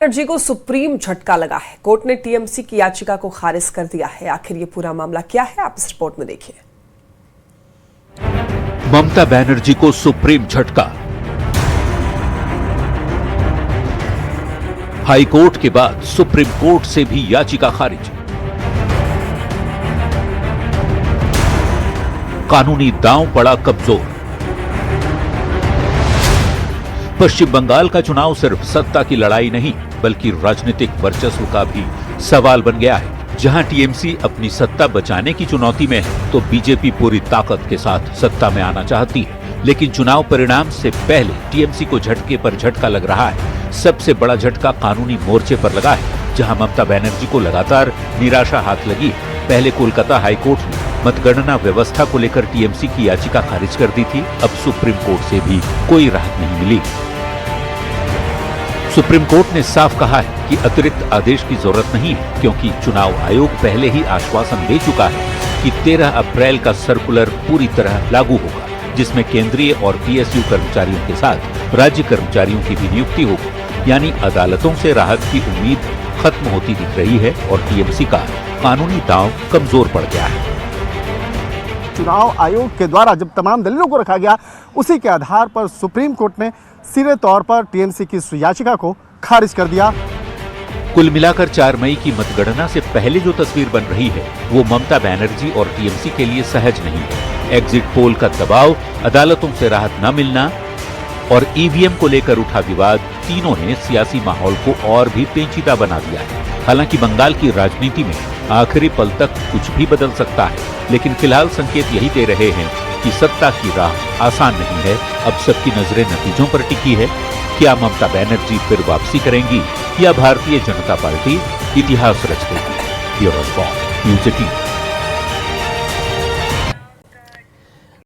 बनर्जी को सुप्रीम झटका लगा है। कोर्ट ने टीएमसी की याचिका को खारिज कर दिया है। आखिर ये पूरा मामला क्या है, आप इस रिपोर्ट में देखिए। ममता बनर्जी को सुप्रीम झटका। हाई कोर्ट के बाद सुप्रीम कोर्ट से भी याचिका खारिज। कानूनी दांव पड़ा कमजोर। पश्चिम बंगाल का चुनाव सिर्फ सत्ता की लड़ाई नहीं बल्कि राजनीतिक वर्चस्व का भी सवाल बन गया है। जहां टीएमसी अपनी सत्ता बचाने की चुनौती में है तो बीजेपी पूरी ताकत के साथ सत्ता में आना चाहती है। लेकिन चुनाव परिणाम से पहले टीएमसी को झटके पर झटका लग रहा है। सबसे बड़ा झटका कानूनी मोर्चे पर लगा है, जहां ममता बनर्जी को लगातार निराशा हाथ लगी है। पहले कोलकाता हाईकोर्ट ने मतगणना व्यवस्था को लेकर टीएमसी की याचिका खारिज कर दी थी। अब सुप्रीम कोर्ट से भी कोई राहत नहीं मिली। सुप्रीम कोर्ट ने साफ कहा है कि अतिरिक्त आदेश की जरूरत नहीं है, क्योंकि चुनाव आयोग पहले ही आश्वासन दे चुका है कि 13 अप्रैल का सर्कुलर पूरी तरह लागू होगा, जिसमें केंद्रीय और पीएसयू कर्मचारियों के साथ राज्य कर्मचारियों की भी नियुक्ति होगी। यानी अदालतों से राहत की उम्मीद खत्म होती दिख रही है और टीएमसी का कानूनी दांव कमजोर पड़ गया है। चुनाव आयोग के द्वारा जब तमाम दलीलों को रखा गया, उसी के आधार पर सुप्रीम कोर्ट ने सीधे तौर पर टीएमसी की इस याचिका को खारिज कर दिया। कुल मिलाकर 4 मई की मतगणना से पहले जो तस्वीर बन रही है वो ममता बनर्जी और टीएमसी के लिए सहज नहीं है। एग्जिट पोल का दबाव, अदालतों से राहत न मिलना और ईवीएम को लेकर उठा विवाद, तीनों ने सियासी माहौल को और भी पेचीदा बना दिया है। हालांकि बंगाल की राजनीति में आखिरी पल तक कुछ भी बदल सकता है, लेकिन फिलहाल संकेत यही दे रहे हैं कि सत्ता की राह आसान नहीं है। अब सबकी नजरें नतीजों पर टिकी है। क्या ममता बनर्जी फिर वापसी करेंगी या भारतीय जनता पार्टी इतिहास रच देगी? Bureau report, news 18।